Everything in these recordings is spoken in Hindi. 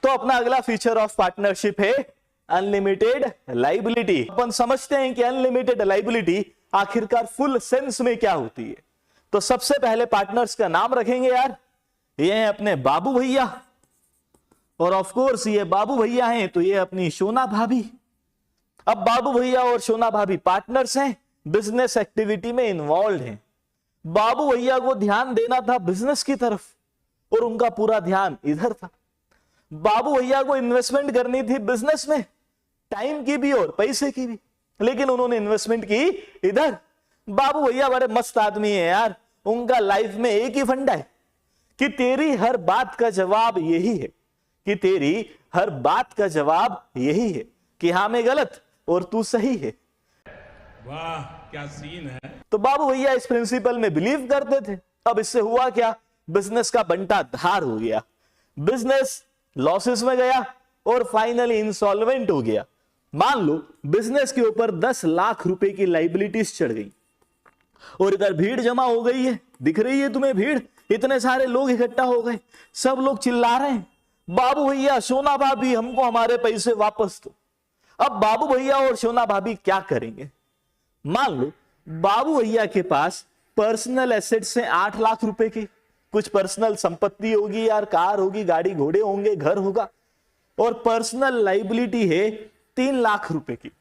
तो अपना अगला फीचर ऑफ पार्टनरशिप है अनलिमिटेड लाइबिलिटी। अपन समझते हैं कि अनलिमिटेड लाइबिलिटी आखिरकार फुल सेंस में क्या होती है। तो सबसे पहले पार्टनर्स का नाम रखेंगे यार, ये हैं अपने बाबू भैया, और ऑफ कोर्स ये बाबू भैया हैं तो ये अपनी सोना भाभी। अब बाबू भैया और सोना भाभी पार्टनर्स हैं, बिजनेस एक्टिविटी में इन्वॉल्व हैं। बाबू भैया को ध्यान देना था बिजनेस की तरफ और उनका पूरा ध्यान इधर था। बाबू भैया को इन्वेस्टमेंट करनी थी बिजनेस में, टाइम की भी और पैसे की भी, लेकिन उन्होंने इन्वेस्टमेंट की इधर। बाबू भैया बड़े मस्त आदमी है यार, उनका लाइफ में एक ही फंडा है कि तेरी हर बात का जवाब यही है, कि तेरी हर बात का जवाब यही है कि हां मैं गलत और तू सही है। वाह क्या सीन है। तो बाबू भैया इस प्रिंसिपल में बिलीव करते थे। अब इससे हुआ क्या, बिजनेस का बंटा धार हो गया, बिजनेस लॉसेस में गया और फाइनली इंसॉल्वेंट हो गया। मान लो बिजनेस के ऊपर 10 लाख रुपए की लाइबिलिटीज चढ़ गई और इधर भीड़ जमा हो गई है, दिख रही है तुम्हें भीड़, इतने सारे लोग इकट्ठा हो गए, सब लोग चिल्ला रहे हैं बाबू भैया सोना भाभी हमको हमारे पैसे वापस दो। अब बाबू भैया और सोना भाभी क्या करेंगे। मान लो बाबू भैया के पास पर्सनल एसेट्स हैं 8 लाख रुपए की, कुछ पर्सनल संपत्ति होगी यार, कार होगी, गाड़ी घोड़े होंगे, घर होगा, और पर्सनल लाइबिलिटी है 3 लाख रुपए की।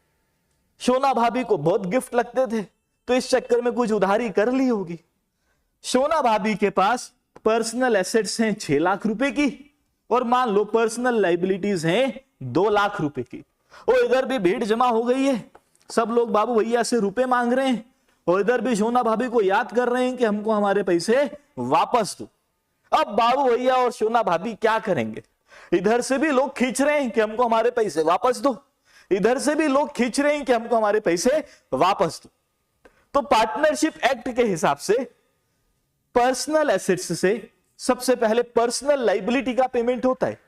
सोना भाभी को बहुत गिफ्ट लगते थे तो इस चक्कर में कुछ उधारी कर ली होगी। सोना भाभी के पास पर्सनल एसेट्स हैं 6 लाख रुपए की और मान लो पर्सनल लाइबिलिटीज हैं 2 लाख रुपए की, और इधर भी भीड़ जमा हो गई है, सब लोग बाबू भैया से रुपए मांग रहे हैं और इधर भी सोना भाभी को याद कर रहे हैं कि हमको हमारे पैसे वापस दो। अब बाबू भैया और सोना भाभी क्या करेंगे, इधर से भी लोग खींच रहे हैं कि हमको हमारे पैसे वापस दो, इधर से भी लोग खींच रहे हैं कि हमको हमारे पैसे वापस दो। तो पार्टनरशिप एक्ट के हिसाब से पर्सनल एसेट्स से सबसे पहले पर्सनल लाइबिलिटी का पेमेंट होता है।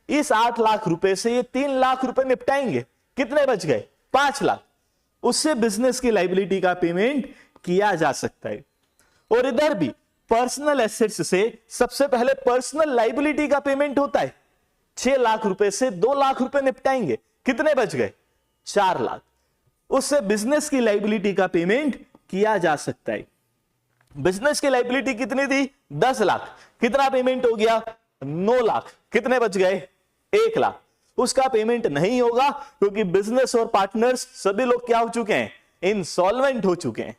इस 8 लाख रुपए से ये 3 लाख रुपए निपटाएंगे, कितने बच गए 5 लाख, उससे बिजनेस की लाइबिलिटी का पेमेंट किया जा सकता है। और इधर भी पर्सनल एसेट्स से सबसे पहले पर्सनल लाइबिलिटी का पेमेंट होता है, 6 लाख रुपए से 2 लाख रुपए निपटाएंगे, कितने बच गए 4 लाख, उससे बिजनेस की लाइबिलिटी का पेमेंट किया जा सकता है। बिजनेस की लाइबिलिटी कितनी थी 10 लाख, कितना पेमेंट हो गया 9 लाख, कितने बच गए 1 लाख, उसका पेमेंट नहीं होगा क्योंकि बिजनेस और पार्टनर्स सभी लोग क्या हो चुके हैं, इंसॉल्वेंट हो चुके हैं।